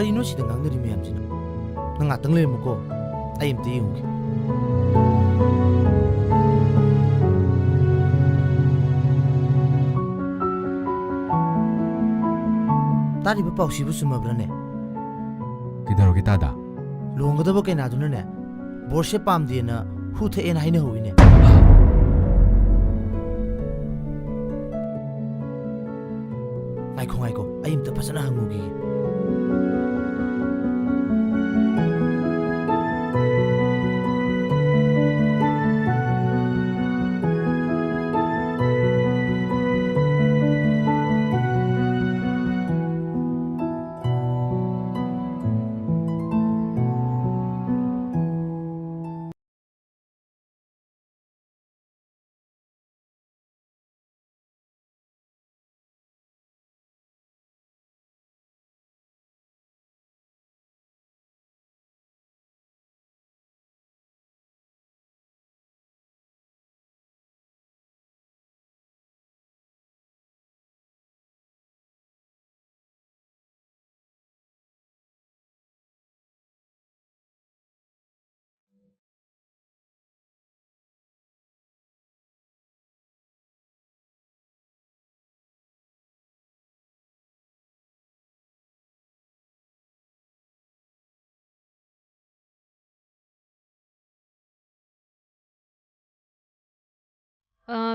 ꯀꯔꯤꯅꯣ ꯁꯤꯗ ꯉꯥꯡꯅꯔꯤ ꯃꯌꯥꯝꯁꯤꯅ? ꯅꯪ ꯉꯥꯛꯇꯪ ꯂꯩꯔꯝꯃꯨꯀꯣ, ꯑꯩ ꯑꯝꯇ ꯌꯦꯡꯉꯨꯒꯦ. ꯇꯥꯔꯤꯕ ꯄꯥꯎꯁꯤꯕꯨ ꯆꯨꯝꯃꯕ꯭ꯔꯅꯦ? ꯀꯩꯗꯧꯔꯒꯦ ꯇꯥꯗ? ꯂꯨꯍꯣꯡꯒꯗꯕ ꯀꯩꯅꯥꯗꯨꯅꯅꯦ ꯕꯣꯔꯁꯦ ꯄꯥꯝꯗꯦꯅ ꯍꯨ ꯊꯛꯑꯦꯅ ꯍꯥꯏꯅꯍꯧꯋꯤꯅꯦ. ꯉꯥꯏꯈꯣ, ꯑꯩ ꯑꯝꯇ ꯐꯖꯅ ꯍꯪꯉꯨꯈꯤꯒꯦ.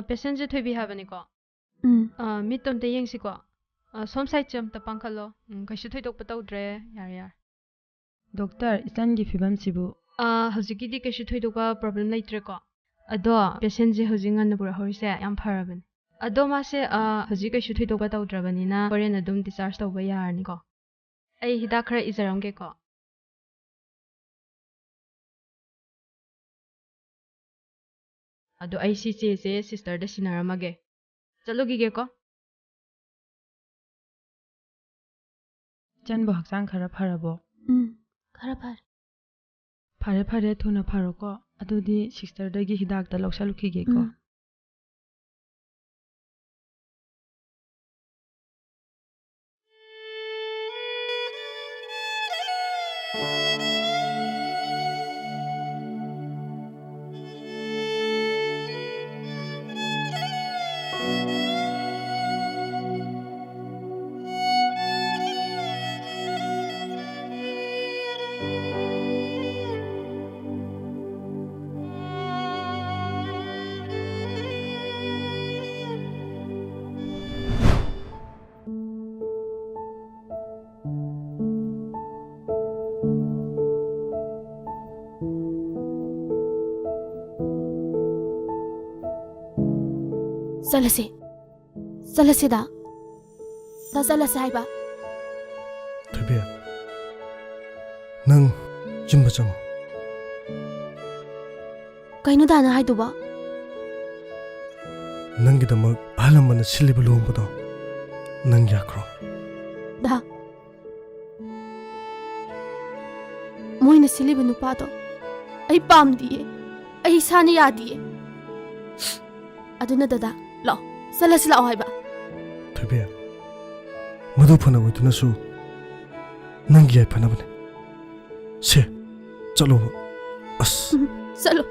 ꯄꯦꯁꯦꯟꯁꯦ ꯊꯣꯏꯕꯤ ꯍꯥꯏꯕꯅꯤꯀꯣ. ꯃꯤꯠꯇꯣ ꯑꯝꯇ ꯌꯦꯡꯁꯤꯀꯣ. ꯁꯣꯝ ꯁꯥꯏꯠꯁꯦ ꯑꯝꯇ ꯄꯥꯡꯈꯠꯂꯣ. ꯀꯩꯁꯨ ꯊꯣꯏꯗꯣꯛꯄ ꯇꯧꯗ꯭ꯔꯦ. ꯌꯥꯔꯦ. ꯗꯣꯛꯇꯔ, ꯏꯆꯟꯒꯤ ꯐꯤꯕꯝꯁꯤꯕꯨ? ꯍꯧꯖꯤꯛꯀꯤꯗꯤ ꯀꯩꯁꯨ ꯊꯣꯏꯗꯣꯛꯄ ꯄ꯭ꯔꯣꯕ꯭ꯂꯦꯝ ꯂꯩꯇ꯭ꯔꯦꯀꯣ. ꯑꯗꯣ ꯄꯦꯁꯦꯟꯁꯦ ꯍꯧꯖꯤꯛ ꯉꯟꯅ ꯄꯨꯔꯛꯍꯧꯔꯤꯁꯦ ꯌꯥꯝ ꯐꯔꯕꯅꯤ. ꯑꯗꯣ ꯃꯥꯁꯦ ꯍꯧꯖꯤꯛ ꯀꯩꯁꯨ ꯊꯣꯏꯗꯣꯛꯄ ꯇꯧꯗ꯭ꯔꯕꯅꯤꯅ ꯍꯣꯔꯦꯟ ꯑꯗꯨꯝ ꯗꯤꯁꯆꯥꯔꯖ ꯇꯧꯕ ꯌꯥꯔꯅꯤꯀꯣ. ꯑꯩ ꯍꯤꯗꯥꯛ ꯈꯔ ꯏꯖꯔꯝꯒꯦꯀꯣ. ꯑꯗꯣ ꯑꯩ ꯁꯤ ꯆꯦꯁꯦ ꯁꯤꯁꯇꯔꯗ ꯁꯤꯟꯅꯔꯝꯃꯒꯦ. ꯆꯠꯂꯨꯈꯤꯒꯦꯀꯣ. ꯏꯆꯟꯕꯨ ꯍꯛꯆꯥꯡ ꯈꯔ ꯐꯔꯕꯣ? ꯈꯔ ꯐꯔꯦ. ꯐꯔꯦ, ꯊꯨꯅ ꯐꯔꯣꯀꯣ. ꯑꯗꯨꯗꯤ ꯁꯤꯁꯇꯔꯗꯒꯤ ꯍꯤꯗꯥꯛꯇ ꯂꯧꯁꯜꯂꯨꯈꯤꯒꯦꯀꯣ. ꯆꯠꯂꯁꯤꯗ ꯆꯠꯂꯁꯤ ꯍꯥꯏꯕ. ꯊꯣꯏꯕꯤ, ꯅꯪ ꯌꯨꯝꯗ ꯆꯪꯉꯣ. ꯀꯩꯅꯣ ꯗꯥꯅ ꯍꯥꯏꯗꯨꯕ? ꯅꯪꯒꯤꯗꯃꯛ ꯑꯍꯜ ꯂꯃꯟꯅ ꯁꯤꯜꯂꯤꯕ ꯂꯨꯍꯣꯡꯕꯗꯣ ꯅꯪ ꯌꯥꯈ꯭ꯔꯣ. ꯗꯥ, ꯃꯣꯏꯅ ꯁꯤꯜꯂꯤꯕ ꯅꯨꯄꯥꯗꯣ ꯑꯩ ꯄꯥꯝꯗꯤꯌꯦ. ꯑꯩ ꯏꯁꯥꯅ ꯌꯥꯗꯤꯌꯦ. ꯑꯗꯨꯅ ꯗꯗꯥ, ꯂꯥꯛꯑꯣ, ꯆꯠꯂꯁꯤ ꯂꯥꯛꯑꯣ ꯍꯥꯏꯕ. ꯊꯣꯏꯕꯤ, ꯃꯗꯨ ꯐꯅ ꯑꯣꯏꯗꯨꯅꯁꯨ ꯅꯪꯒꯤ ꯌꯥꯏꯐꯅꯕꯅꯦ. ꯁꯦ, ꯆꯠꯂꯣꯕ. ꯑꯁ. ꯆꯠꯂꯣ.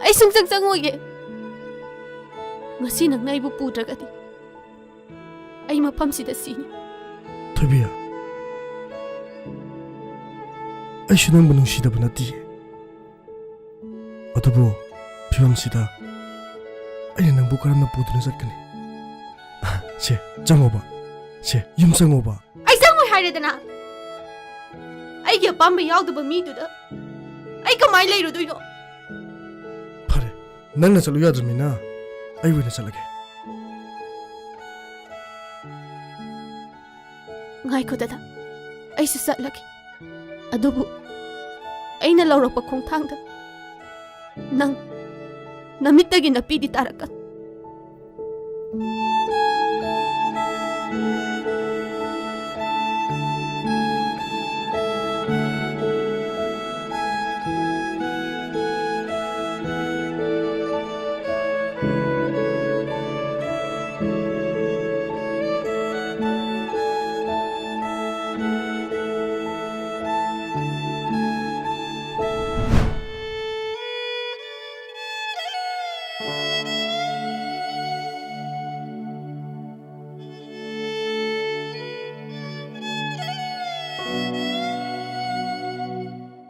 ꯑꯩ ꯁꯨꯡꯆꯪ ꯆꯪꯉꯣꯏꯒꯦ. ꯉꯁꯤ ꯅꯪꯅ ꯑꯩꯕꯨ ꯄꯨꯗ꯭ꯔꯒꯗꯤ ꯑꯩ ꯃꯐꯝꯁꯤꯗ ꯁꯤꯅꯤ. ꯊꯣꯏꯕꯤ, ꯑꯩꯁꯨ ꯅꯪꯕꯨ ꯅꯨꯡꯁꯤꯗꯕ ꯅꯠꯇꯤꯌꯦ. ꯑꯗꯨꯕꯨ ꯐꯤꯕꯝꯁꯤꯗ ꯑꯩꯅ ꯅꯪꯕꯨ ꯀꯔꯝꯅ ꯄꯨꯗꯨꯅ ꯆꯠꯀꯅꯤ? ꯁꯦ, ꯆꯪꯉꯣꯕ. ꯁꯦ, ꯌꯨꯝ ꯆꯪꯉꯣꯕ. ꯑꯩ ꯆꯪꯉꯣꯏ ꯍꯥꯏꯔꯦꯗꯅ. ꯑꯩꯒꯤ ꯑꯄꯥꯝꯕ ꯌꯥꯎꯗꯕ ꯃꯤꯗꯨꯗ ꯑꯩ ꯀꯃꯥꯏꯅ ꯂꯩꯔꯨꯗꯣꯏꯅꯣ? ꯐꯔꯦ, ꯅꯪꯅ ꯆꯠꯂꯨ ꯌꯥꯗ꯭ꯔꯕꯅꯤꯅ ꯑꯩ ꯑꯣꯏꯅ ꯆꯠꯂꯒꯦ. ꯉꯥꯏꯈꯣ ꯗꯗꯥ, ꯑꯩꯁꯨ ꯆꯠꯂꯒꯦ. ꯑꯗꯨꯕꯨ ꯑꯩꯅ ꯂꯧꯔꯛꯄ ꯈꯣꯡꯊꯥꯡꯗ ꯅꯪ ꯅꯃꯤꯠꯇꯒꯤ ꯅꯄꯤꯗꯤ ꯇꯥꯔꯛꯀꯅꯤ.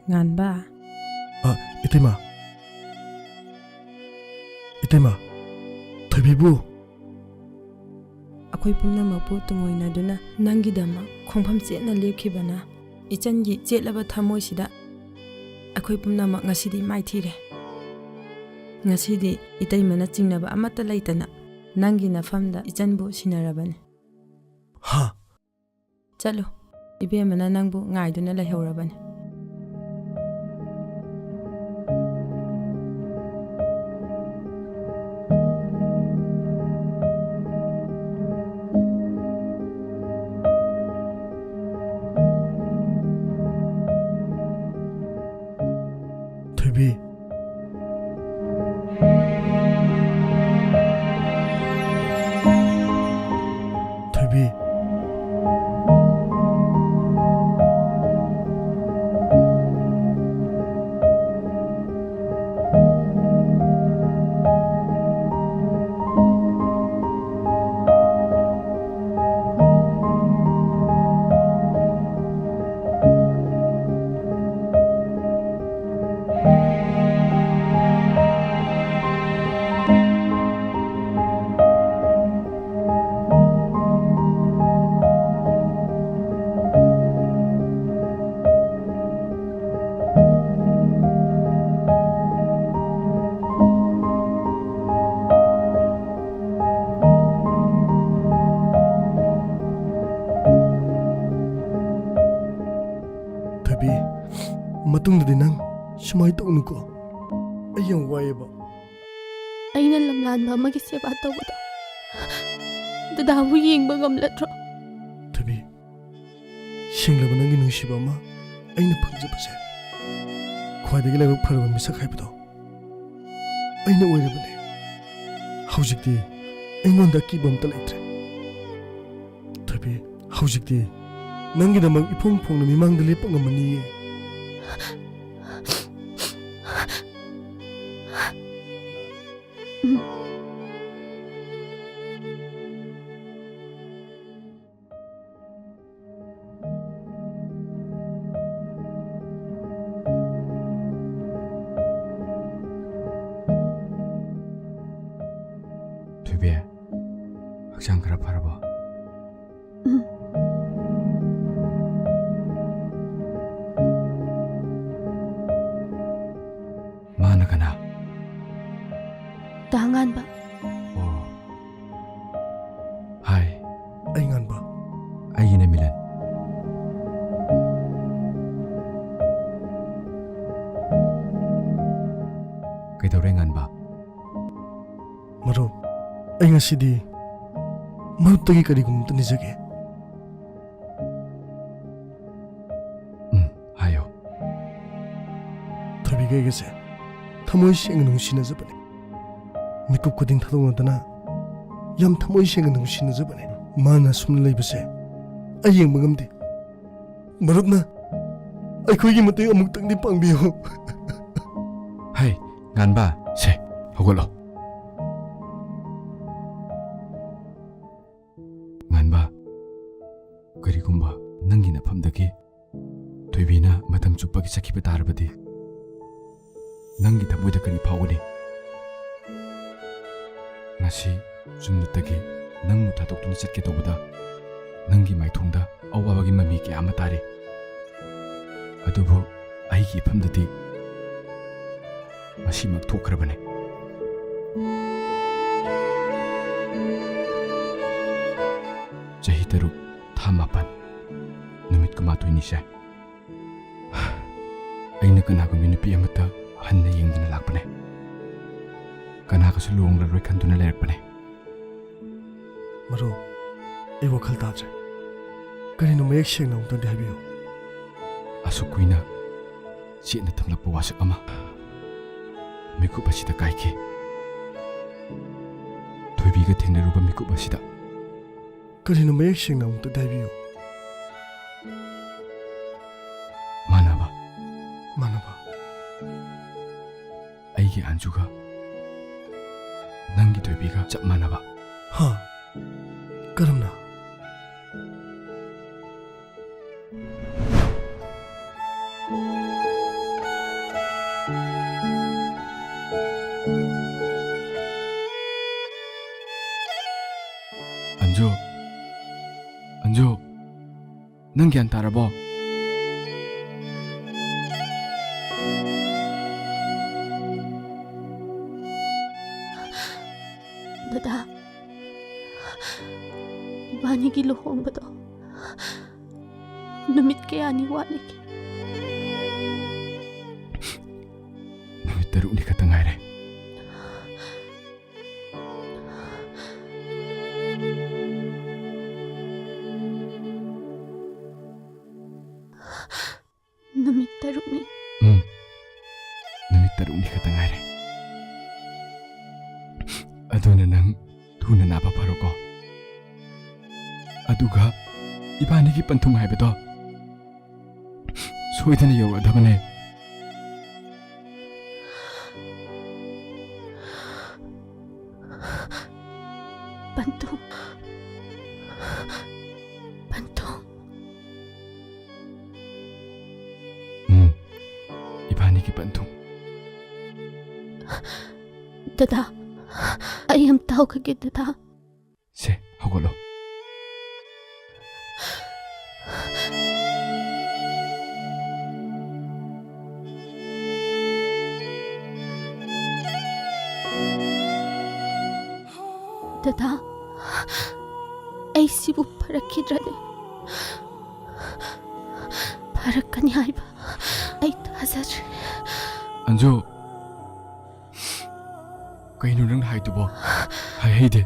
ꯉꯥꯟꯕ 이태마 이태마 ꯊꯣꯏꯕꯤꯕꯨ ꯑꯩꯈꯣꯏ ꯄꯨꯝꯅꯃꯛꯄꯨ ꯇꯨꯡꯑꯣꯏꯅꯗꯨꯅ ꯅꯪꯒꯤꯗꯃꯛ ꯈꯣꯡꯐꯝ ꯆꯦꯠꯅ ꯂꯦꯞꯈꯤꯕꯅ ꯏꯆꯟꯒꯤ ꯆꯦꯠꯂꯕ ꯊꯃꯣꯏꯁꯤꯗ ꯑꯩꯈꯣꯏ ꯄꯨꯝꯅꯃꯛ ꯉꯁꯤꯗꯤ ꯃꯥꯏꯊꯤꯔꯦ ꯉꯁꯤꯗꯤ ꯏꯇꯩꯃꯅ ꯆꯤꯡꯅꯕ ꯑꯃꯠꯇ ꯂꯩꯇꯅ ꯅꯪꯒꯤ ꯅꯐꯝꯗ ꯏꯆꯟꯕꯨ ꯁꯤꯟꯅꯔꯕꯅꯤ ꯍꯥ ꯆꯠꯂꯨ 이베ꯃꯅ ꯅꯪꯕꯨ ꯉꯥꯏꯗꯨꯅ ꯂꯩꯍꯧꯔꯕꯅꯤ ꯊꯣꯏꯕꯤ ꯊꯣꯏꯕꯤ ꯊꯣꯏꯕꯤ ꯃꯇꯨꯡꯗꯗꯤ ꯅꯪ ꯁꯨꯃꯥꯏ ꯇꯧꯅꯨꯀꯣ ꯑꯩ ꯌꯥꯝ ꯋꯥꯏꯌꯦꯕ ꯑꯩꯅ ꯂꯝꯂꯥꯟꯕ ꯑꯃꯒꯤ ꯁꯦꯕꯥ ꯇꯧꯕꯗꯣ ꯗꯗꯥꯕꯨ ꯌꯦꯡꯕ ꯉꯝꯂꯗ꯭ꯔꯣ? ꯊꯣꯏꯕꯤ ꯁꯦꯡꯂꯕ ꯅꯪꯒꯤ ꯅꯨꯡꯁꯤꯕ ꯑꯃ ꯑꯩꯅ ꯐꯪꯖꯕꯁꯦ ꯈ꯭ꯋꯥꯏꯗꯒꯤ ꯂꯥꯏꯕꯛ ꯐꯔꯕ ꯃꯤꯁꯛ ꯍꯥꯏꯕꯗꯣ ꯑꯩꯅ ꯑꯣꯏꯔꯕꯅꯦ ꯍꯧꯖꯤꯛꯇꯤ ꯑꯩꯉꯣꯟꯗ ꯑꯀꯤꯕ ꯑꯝꯇ ꯂꯩꯇ꯭ꯔꯦ ꯊꯣꯏꯕꯤ ꯍꯧꯖꯤꯛꯇꯤ ꯅꯪꯒꯤꯗꯃꯛ ꯏꯐꯣꯡ ꯐꯣꯡꯅ ꯃꯤꯃꯥꯡꯗ ꯂꯦꯞꯄ ꯉꯝꯃꯅꯤꯌꯦ ꯊꯣꯏꯕꯤ ꯍꯛꯆꯥꯡ ꯈꯔ ꯐꯔꯕꯣ 마나 가나 ꯉꯥꯟꯕ 오 하이 ꯑꯩ ꯉꯥꯟꯕ 아이기네 밀란 그이더래 간바 ꯃꯔꯨꯞ ꯑꯩ ꯉꯁꯤꯗꯤ ꯃꯔꯨꯞꯇꯒꯤ ꯀꯔꯤꯒꯨꯝꯕ ꯑꯝꯇ ꯅꯤꯖꯒꯦ 하요 ꯊꯣꯏꯕꯤꯒ ꯑꯩꯒꯁꯦ ꯊꯃꯣꯏ ꯁꯦꯡꯅ ꯅꯨꯡꯁꯤꯅꯖꯕꯅꯦ ꯃꯤꯀꯨꯞ ꯈꯨꯗꯤꯡ ꯊꯥꯗꯣꯛꯅꯗꯅ ꯌꯥꯝ ꯊꯃꯣꯏ ꯁꯦꯡꯅ ꯅꯨꯡꯁꯤꯅꯖꯕꯅꯦ ꯃꯥꯅ ꯁꯨꯝꯅ ꯂꯩꯕꯁꯦ ꯑꯩ ꯌꯦꯡꯕ ꯉꯝꯗꯦ ꯃꯔꯨꯞꯅ ꯑꯩꯈꯣꯏꯒꯤ ꯃꯇꯦꯡ ꯑꯃꯨꯛꯇꯪꯗꯤ ꯄꯥꯡꯕꯤꯌꯨ 하이 간바 세 허골로 간바 그리고마 낭기 나팜다기 되비나 마담 쭈빠기 차키베 다르바디 낭기 담보이다 그리 파오니 나시 줌누따기 낭무 다독두니 찢게 도보다 낭기 마이통다 어와바기 마미기 아마 다리 어두부 아이기 팜다디 마시막 토크라바네 자히 대로 타마판 누밋 그마토이니샤 ꯑꯩꯅ ꯀꯅꯥꯒꯨꯝꯕꯤ ꯅꯨꯄꯤ ꯑꯃꯠꯇ ꯍꯟꯅ ꯌꯦꯡꯗꯨꯅ ꯂꯥꯛꯄꯅꯦ ꯀꯅꯥꯒꯁꯨ ꯂꯨꯍꯣꯡꯂꯔꯣꯏ ꯈꯟꯗꯨꯅ ꯂꯩꯔꯛꯄꯅꯦ ꯃꯔꯨꯞ ꯑꯩ ꯋꯥꯈꯜ ꯇꯥꯗ꯭ꯔꯦ ꯀꯔꯤꯅꯣ ꯃꯌꯦꯛ ꯁꯦꯡꯅ ꯑꯃꯨꯛꯇꯪꯗꯤ ꯍꯥꯏꯕꯤꯌꯨ ꯑꯁꯨꯛ ꯀꯨꯏꯅ ꯆꯦꯠꯅ ꯊꯝꯂꯛꯄ ꯋꯥꯁꯛ ꯑꯃ ꯃꯤꯀꯨꯞ ꯑꯁꯤꯗ ꯀꯥꯏꯈꯤ ꯊꯣꯏꯕꯤꯒ ꯊꯦꯡꯅꯔꯨꯕ ꯃꯤꯀꯨꯞ ꯑꯁꯤꯗ ꯀꯔꯤꯅꯣ ꯃꯌꯦꯛ ꯁꯦꯡꯅ ꯑꯃꯨꯛꯇꯪꯗꯤ ꯍꯥꯏꯕꯤꯌꯨ 마나바 ꯃꯥꯟꯅꯕ ꯑꯩꯒꯤ 안주가 ꯅꯪꯒꯤ ꯊꯣꯏꯕꯤꯒ ꯆꯞ ꯃꯥꯟꯅꯕ ꯍꯥ ꯀꯔꯝꯅ ꯅꯪ ꯒ꯭ꯌꯥꯟ ꯇꯥꯔꯕꯣ? ꯗꯗꯥ, 이반이기 루홍ꯕꯗꯣ 누밋 ꯀꯌꯥꯅꯤ ꯋꯥꯠꯂꯤꯒꯦ? ꯅꯨꯃꯤꯠ 6ꯅꯤ ꯈꯛꯇ ꯉꯥꯏꯔꯦ. 누밋 6니? ꯅꯨꯃꯤꯠ 6ꯅꯤ ꯈꯛꯇ ꯉꯥꯏꯔꯦ. ꯑꯗꯨꯅ ꯅꯪ ꯊꯨꯅ ꯅꯥꯕ ꯐꯔꯣꯀꯣ. ꯑꯗꯨꯒ 이반이기 ꯄꯟꯊꯨꯡ ꯍꯥꯏꯕꯗꯣ 소이드는 여러다보네. 반통. 이반이기 빤통. ददा, आई हम ताऊ के ददा. 세, 허걸로. ददा, ऐसीबु फरक्किद्रने. फरक्कनी हाइबा. आई थाजाद्रे. 안조. कहीं नंग हाइदुबो हाइदे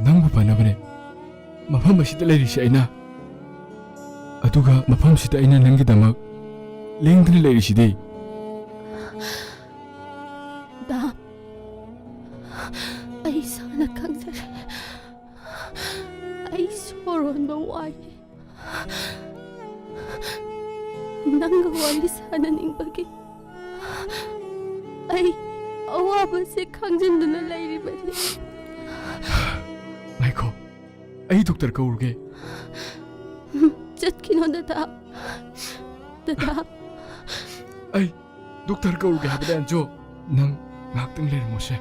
नंगबु फनबने मफम असिदा लेरिसे आइना अदुगा मफम सिदा आइना नंगी दमक लेंगदने लेरिसिदे दा आई साना खंगजरे आई सोरोनबा वाइ नंगा वाली साना निंगबगे आई अवाबा से खंगजनदुना लैरिबनी. माइको आई डॉक्टर कौरगे. चटकिनो ददा. ददा. आई डॉक्टर कौरगे हाबदे अंजो नंग ngakhtang lermose.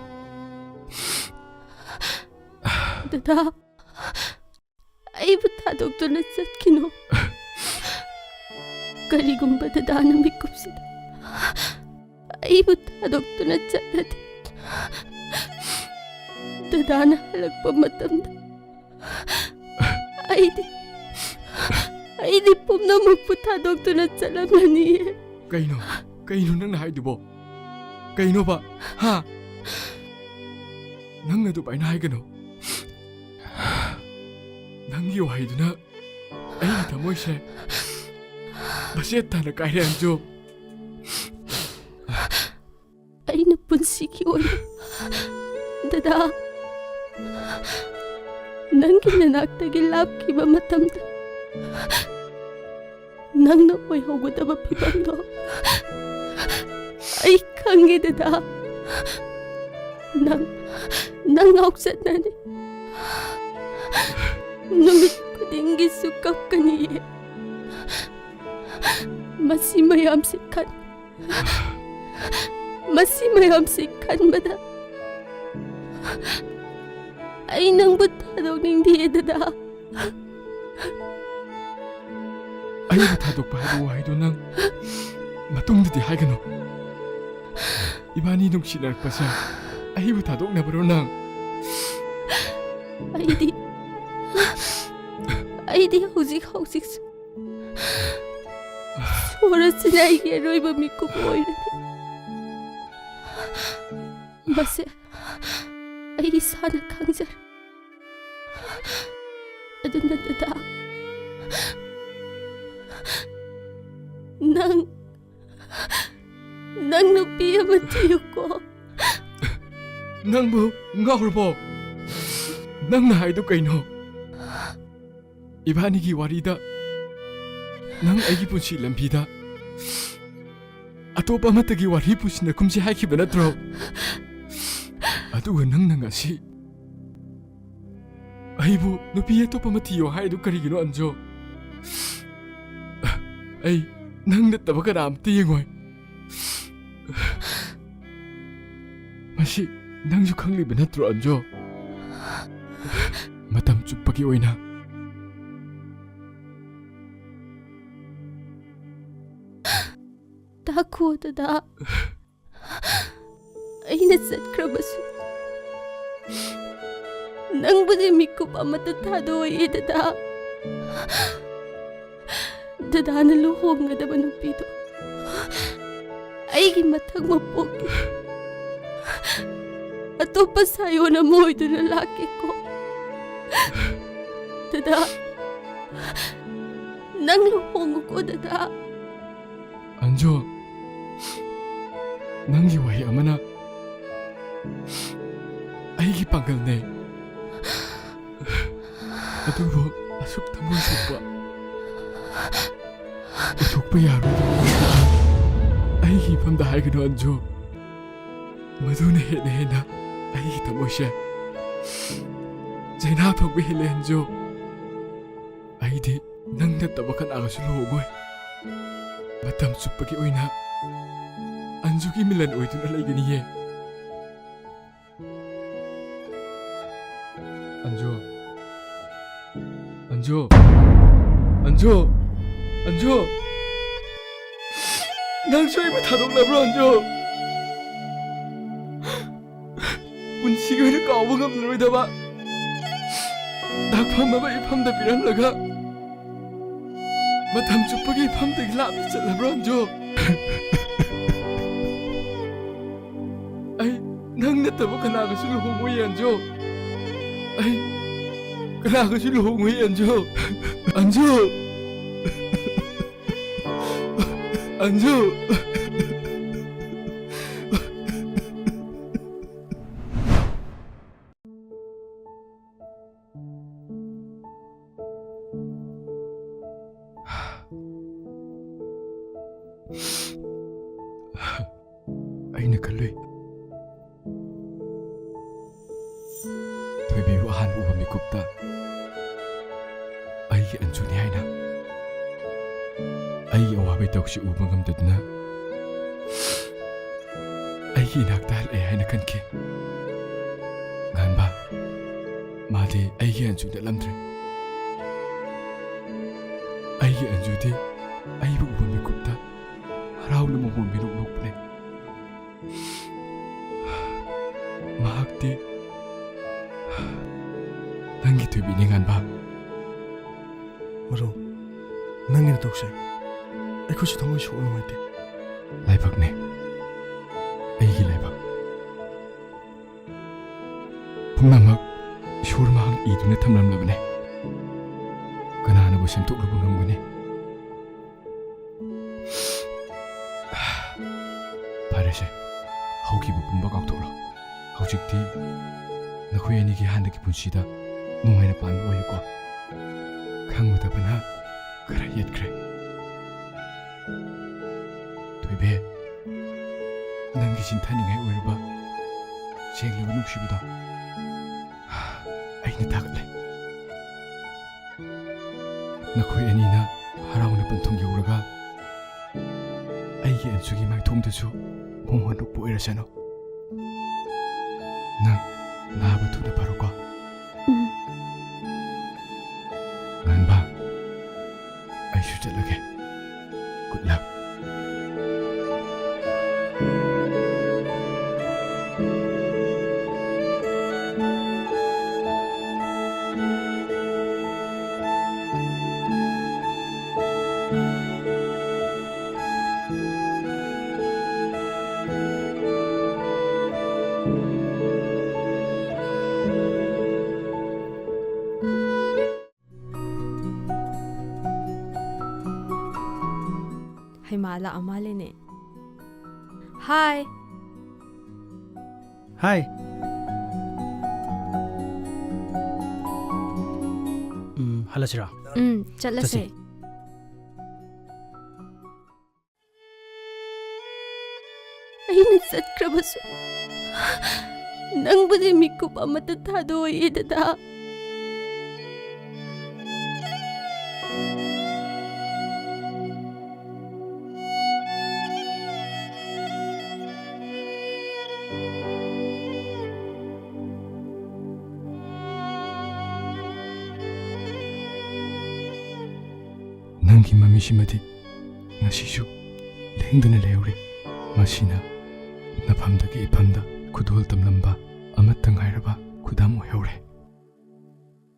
ददा. आई बुता डॉक्टर ने चटकिनो. करिगुंबा ददा न मिकुपसिदा. आई बुता डॉक्टर ने चलते ददाना हलक्पा मतमदा आईदी पुमनमक बुता डॉक्टर ने चलमनी है. कइनो नंग हाइदुबो कइनो बा हा नंग अदु बाइना हाइगनो नंगी वाइदुना आई थमोइसे बसेताना काइरे अंजो. अइना पुंसिगी ओइना ददा नंगी ननाक्तगी लापकिबा मतमदा नंगना ओइहोगदबा फिबमदो आई खंगे ददा. नंग औसतनाने नुमित खुदिंगिसु कपकनिये. मसी मयाम से खन मसी मयाम से खनबदा आई नंगबु थादोकनिंगदिये ददा. आई थादोकपा हाइबो हाइदो नंग मतुंगदि हाइगनो. इबानी नुंगसिनारपसे आइबु थादोकनाबरो नंग. आइदी हुजिक सोरसिना आइगे रोइबा मिकुप ओइरने. बसे आई साना खंगजर. अदुना ददा नंग नुपी अमा थियुको. नंगबु ngawrbo nangna haidu kaino ibani gi warida nang aigi punsi lambida atopa matagi wari pusina kumsi haiki banatro aduga nang ngasi aibu nupi atopa matiyo haidu karigino anjo ai nang nattaba kanam tiyengoi masi नंगजु खंगलिबा नत्रो अंजो मतम चुप्पगी ओइना ꯂꯥꯛꯈꯣ ꯗꯗꯥ ꯑꯩꯅ ꯆꯠꯈ꯭ꯔꯕꯁꯨ ꯅꯪꯕꯨꯗꯤ ꯃꯤꯀꯨꯞ ꯑꯃꯠꯇ ꯊꯥꯗꯣꯛꯏ ꯗꯗꯥ ꯗꯗꯥꯅ ꯂꯨꯍꯣꯡꯒꯗꯕ ꯅꯨꯄꯤꯗꯣ ꯑꯩꯒꯤ ꯃꯊꯪ ꯃꯄꯣꯛꯀꯤ ꯑꯇꯣꯞꯄ ꯁꯥꯌꯣꯟ ꯑꯃ ꯑꯣꯏꯗꯨꯅ ꯂꯥꯛꯀꯦꯀꯣ ꯗꯗꯥ ꯅꯪ ꯂꯨꯍꯣꯡꯉꯨꯀꯣ ꯗꯗꯥ 안조 ꯅꯪꯒꯤ ꯋꯥꯍꯩ ꯑꯃꯅ ꯑꯩꯒꯤ ꯄꯥꯡꯒꯜꯅꯦ ꯑꯗꯨꯕꯨ ꯑꯁꯨꯛ ꯊꯃꯣꯏ ꯁꯣꯛꯄ ꯎꯊꯣꯛꯄ ꯌꯥꯔꯣꯏꯗꯕ ꯑꯩꯒꯤ ꯏꯐꯝꯗ ꯍꯥꯏꯒꯅꯨ 안조 ꯃꯗꯨꯅ ꯍꯦꯟꯅ ꯑꯩꯒꯤ ꯊꯃꯣꯏꯁꯦ ꯆꯩꯅꯥ ꯊꯣꯛꯄ ꯍꯦꯜꯂꯦ 안조 ꯑꯩꯗꯤ ꯅꯪ ꯅꯠꯇꯕ ꯀꯅꯥꯒꯁꯨ ꯂꯨꯍꯣꯡꯉꯣꯏ ꯃꯇꯝ ꯆꯨꯞꯄꯒꯤ ꯑꯣꯏꯅ 안조ꯒꯤ ꯃꯤꯂꯟ ꯑꯣꯏꯗꯨꯅ ꯂꯩꯒꯅꯤꯌꯦ 안조 안조 안조 안조 ꯅꯪꯁꯨ ꯑꯩꯕꯨ ꯊꯥꯗꯣꯛꯂꯕ꯭ꯔꯣ 안조 ꯄꯨꯟꯁꯤꯒꯤ ꯑꯣꯏꯅ ꯀꯥꯎꯕ ꯉꯝꯂꯔꯣꯏꯗꯕ ꯗꯥꯛꯐꯝ ꯑꯃ ꯏꯐꯝꯗ ꯄꯤꯔꯝꯂꯒ ꯃꯇꯝ ꯆꯨꯞꯄꯒꯤ 이famꯗꯒꯤ ꯂꯥꯞꯅ ꯆꯠꯂꯕ꯭ꯔꯣ 안조 ꯑꯩ ꯅꯪ ꯅꯠꯇꯕ ꯀꯅꯥꯒꯁꯨ ꯂꯨꯍꯣꯡꯉꯣꯏ 안조 ꯑꯩ 그나그시 루홍이 안조 안조 안조 ꯑꯩꯅ ꯈꯜꯂꯨꯏ ꯊꯣꯏꯕꯤꯕꯨ ꯑꯍꯥꯟꯕ ꯎꯕ ꯃꯤꯀꯨꯞꯇ ꯑꯩꯒꯤ 안조ꯅꯤ ꯍꯥꯏꯅ ꯑꯩꯒꯤ ꯑꯋꯥꯕꯩ ꯇꯧꯁꯤ ꯎꯕ ꯉꯝꯗꯗꯨꯅ ꯑꯩꯒꯤ ꯏꯅꯥꯛꯇ ꯍꯜꯂꯛꯑꯦ ꯍꯥꯏꯅ ꯈꯟꯈꯤ ꯉꯥꯟꯕ ꯃꯥꯗꯤ ꯑꯩꯒꯤ 안조 ꯅꯠꯂꯝꯗ꯭ꯔꯦ ꯑꯩꯒꯤ 안조ꯗꯤ ꯑꯩꯕꯨ ꯎꯕ ꯃꯤꯀꯨꯞꯇ ꯍꯔꯥꯎꯅ ꯃꯃꯣꯟ ꯃꯤꯅꯣꯛ ꯅꯣꯛꯄꯅꯦ ꯃꯍꯥꯛꯇꯤ ꯅꯪꯒꯤ ꯊꯣꯏꯕꯤꯅꯤ ꯉꯥꯟꯕ ꯃꯔꯨ ꯅꯪꯒꯤ ꯅꯇꯧꯁꯦ ꯑꯩꯈꯣꯏꯁꯨ ꯊꯃꯣꯏ ꯁꯣꯛꯅ ꯅꯨꯡꯉꯥꯏꯇꯦ ꯂꯥꯏꯕꯛꯅꯦ ꯑꯩꯒꯤ ꯂꯥꯏꯕꯛ ꯄꯨꯝꯅꯃꯛ ꯏꯁꯣꯔ ꯃꯍꯥꯛ ꯏꯗꯨꯅ ꯊꯝꯂꯝꯂꯕꯅꯦ ꯀꯅꯥꯅꯕꯨ ꯁꯦꯝꯗꯣꯛꯂꯨꯕ ꯉꯝꯒꯅꯤ ꯐꯔꯦꯁꯦ ꯍꯧꯈꯤꯕ ꯄꯨꯝꯕ ꯀꯥꯎꯊꯣꯛꯂꯣ ꯍꯧꯖꯤꯛꯇꯤ ꯅꯈꯣꯏ ꯑꯅꯤꯒꯤ ꯍꯥꯟꯅꯒꯤ ꯄꯨꯟꯁꯤꯗ ꯅꯨꯡꯉꯥꯏꯅ ꯄꯥꯟꯕ ꯑꯣꯏꯌꯨꯀꯣ ꯈꯪꯉꯨꯗꯕꯅ ꯈꯔ ꯌꯦꯠꯈ꯭ꯔꯦ ꯊꯣꯏꯕꯤ ꯅꯪꯒꯤ ꯆꯤꯟꯊꯅꯤꯡꯉꯥꯏ ꯑꯣꯏꯔꯕ ꯁꯦꯡꯂꯕ ꯅꯨꯡꯁꯤꯕꯗꯣ ꯑꯩꯅ ꯊꯥꯒꯠꯂꯦ ꯅꯈꯣꯏ ꯑꯅꯤꯅ ꯍꯔꯥꯎꯅ ꯄꯟꯊꯨꯡ ꯌꯧꯔꯒ ꯑꯩꯒꯤ 안조ꯒꯤ ꯃꯥꯏꯊꯣꯡꯗꯁꯨ ꯃꯣꯃꯣꯟ ꯅꯣꯛꯄ ꯑꯣꯏꯔꯁꯅꯨ ꯅꯪ 나하고 둘이 바로 가. ꯉꯥꯟꯕ ꯑꯩꯁꯨ ꯆꯠꯂꯒꯦ. Good luck. Mala amaline. Hi. Hi. Halasira. Chalase. Aina satkrabasu. Nangbudi mikup amata thadoi dada. ꯅꯪꯒꯤ ꯃꯃꯤꯁꯤꯃꯗꯤ ꯉꯁꯤꯁꯨ ꯂꯦꯡꯗꯅ ꯂꯩꯍꯧꯔꯤ꯫ ꯃꯁꯤꯅ ꯅꯐꯝꯗꯒꯤ ꯏꯐꯝꯗ ꯈꯨꯗꯣꯜ ꯇꯝꯂꯝꯕ ꯑꯃꯠꯇ ꯉꯥꯏꯔꯕ ꯈꯨꯗꯝ ꯑꯣꯏꯍꯧꯔꯦ꯫